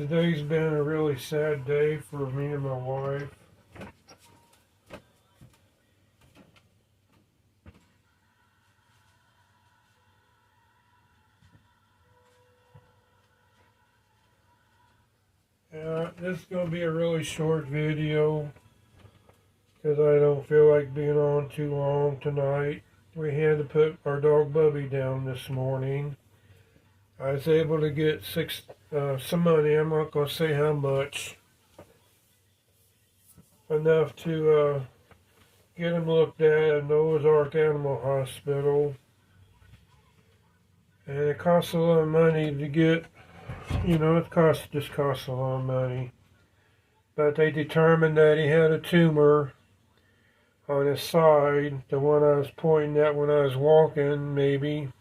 Today's been a really sad day for me and my wife. This is going to be a really short video because I don't feel like being on too long tonight. We had to put our dog Bubby down this morning. I was able to get some money. I'm not going to say how much. Enough to get him looked at Noah's Ark Animal Hospital. And it costs a lot of money to get, it just costs a lot of money. But they determined that he had a tumor on his side, the one I was pointing at when I was walking, maybe.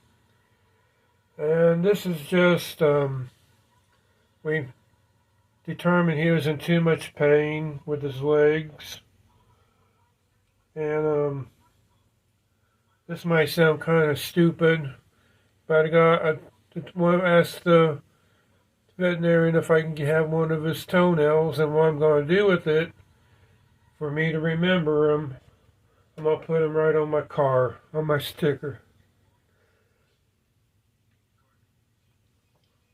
And this is just, we determined he was in too much pain with his legs. And this might sound kind of stupid, but I asked the veterinarian if I can have one of his toenails, and what I'm going to do with it, for me to remember him, I'm going to put him right on my car, on my sticker.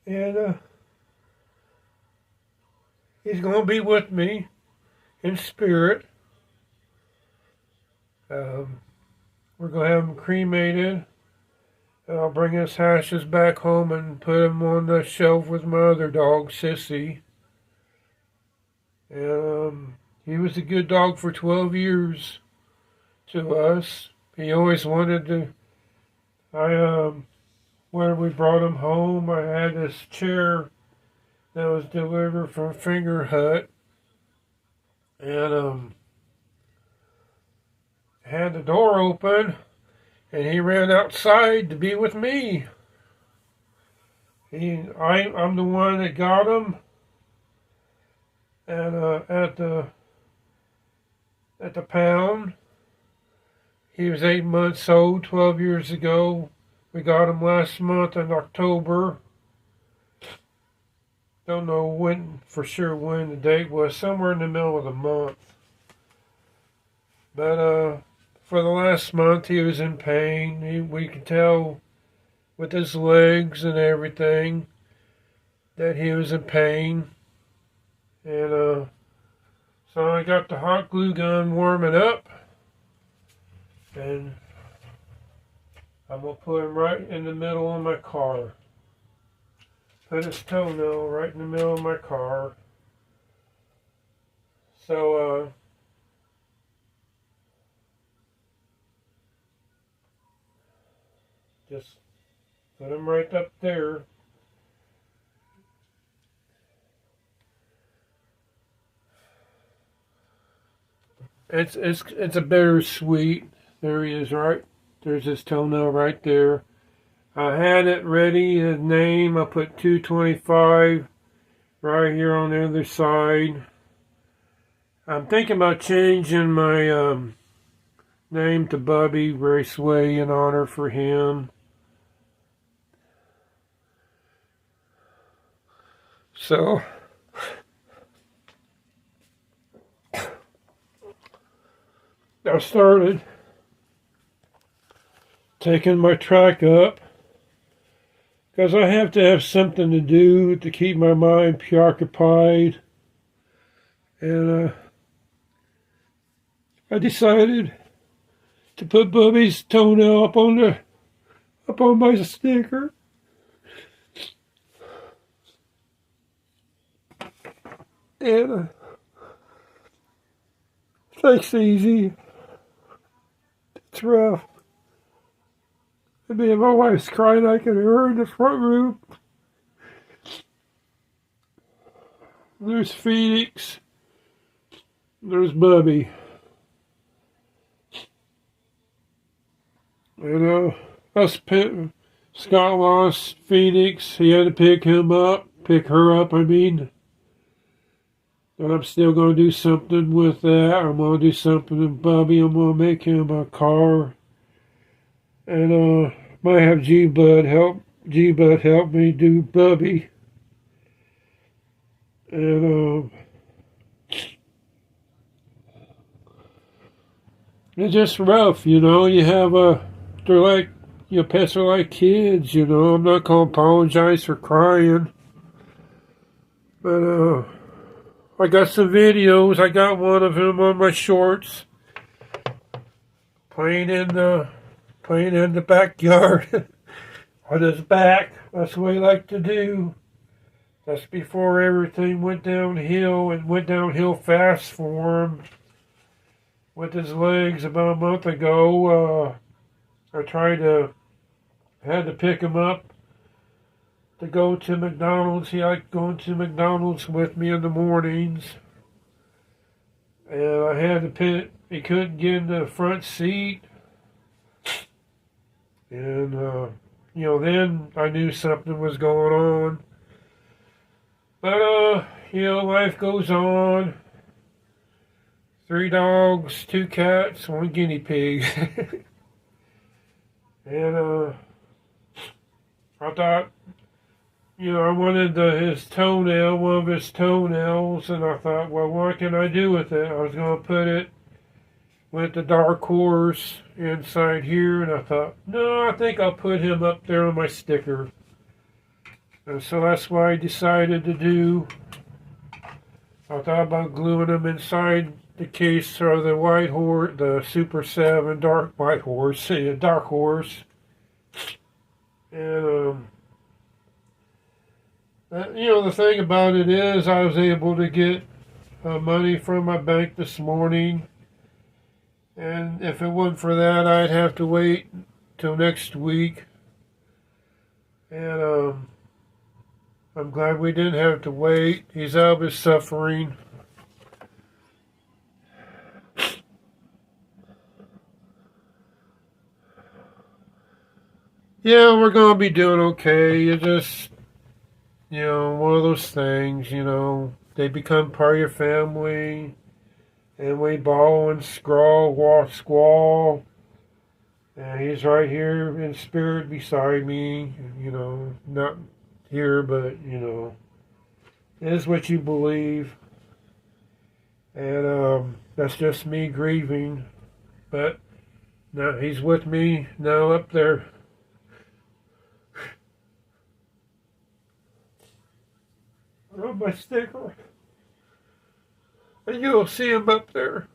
And he's going to be with me in spirit. We're going to have him cremated. I'll bring his ashes back home and put him on the shelf with my other dog, Sissy. And he was a good dog for 12 years to us. He always wanted to. When we brought him home, I had this chair that was delivered from Finger Hut, and had the door open, and he ran outside to be with me. I'm the one that got him, and at the pound. He was 8 months old 12 years ago. We got him last month in October. Don't know when for sure when the date was. Somewhere in the middle of the month. But for the last month he was in pain. We could tell with his legs and everything that he was in pain. And so I got the hot glue gun warming up. And I'm going to put him right in the middle of my car. Put his toenail right in the middle of my car. So, just put him right up there. It's a bittersweet. There he is, right? There's his toenail right there. I had it ready, his name. I put 225 right here on the other side. I'm thinking about changing my name to Bubby Raceway in honor for him. So, I started taking my track up because I have to have something to do to keep my mind preoccupied. And I decided to put Bubby's toenail up on my sticker. And it takes easy. It's rough. I mean, my wife's crying. I can hear her in the front room. There's Phoenix. There's Bubby. And Scott lost Phoenix. He had to pick her up, I mean. And I'm still going to do something with that. I'm going to do something with Bubby. I'm going to make him a car. And might have G-Bud help me do Bubby. And it's just rough, you know. You have they're like, your pets are like kids, you know. I'm not gonna apologize for crying, but I got some videos. I got one of him on my shorts, playing in the backyard on his back. That's what he liked to do. That's before everything went downhill, and went downhill fast for him with his legs. About a month ago, had to pick him up to go to McDonald's. He liked going to McDonald's with me in the mornings. And I had to he couldn't get in the front seat. And, then I knew something was going on. But, life goes on. 3 dogs, 2 cats, 1 guinea pig. And, I thought, I wanted his toenail, one of his toenails, and I thought, well, what can I do with it? I was going to put it with the dark horse inside here, and I thought, no, I think I'll put him up there on my sticker. And so that's what I decided to do. I thought about gluing him inside the case of the white horse, the Super 7 dark white horse, dark horse. And, the thing about it is I was able to get money from my bank this morning. And if it wasn't for that, I'd have to wait till next week. And I'm glad we didn't have to wait. He's out of his suffering. Yeah, we're going to be doing okay. It's just, one of those things, they become part of your family, and we bawl and squall, and he's right here in spirit beside me, not here, but, it is what you believe, and that's just me grieving, but now he's with me now up there. On my sticker, and you'll see him up there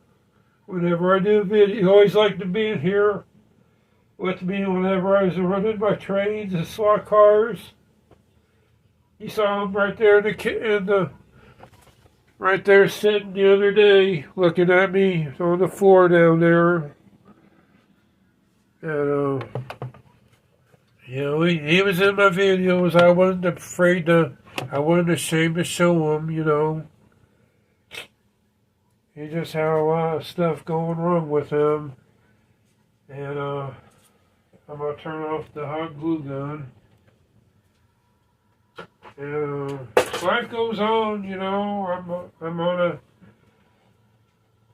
whenever I do a video. He always liked to be in here with me whenever I was running my trains and slot cars. You saw him right there right there sitting the other day, looking at me on the floor down there, and he was in my videos. I wasn't ashamed to show him, He just had a lot of stuff going wrong with him. And I'm going to turn off the hot glue gun. And life goes on, I'm on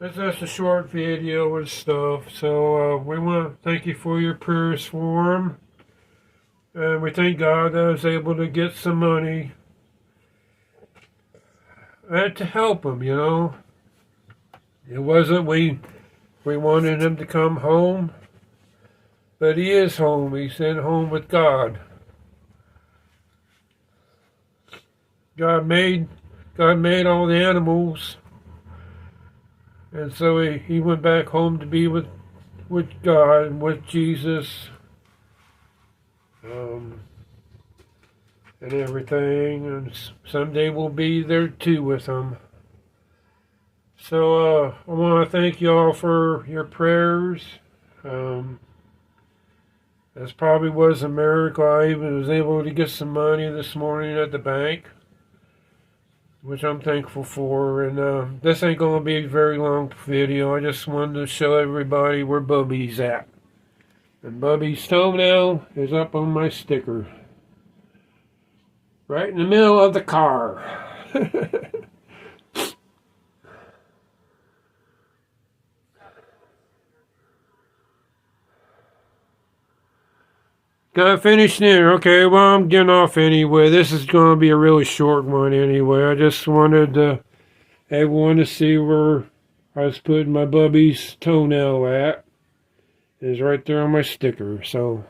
It's just a short video and stuff. So we want to thank you for your prayers for him. And we thank God that I was able to get some money to help him, It wasn't we wanted him to come home, but he is home. He's in home with God. God made all the animals, and so he went back home to be with God and with Jesus. And everything, and someday we'll be there too with him. So I want to thank you all for your prayers. This probably was a miracle. I even was able to get some money this morning at the bank, which I'm thankful for. And this ain't going to be a very long video. I just wanted to show everybody where Bubby's at. And Bubby's toenail is up on my sticker. Right in the middle of the car. Got finished dinner. Okay, well, I'm getting off anyway. This is going to be a really short one anyway. I just wanted everyone to see where I was putting my Bubby's toenail at. It's right there on my sticker. So,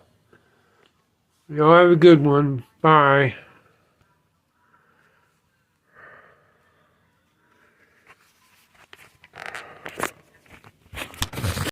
y'all have a good one. Bye.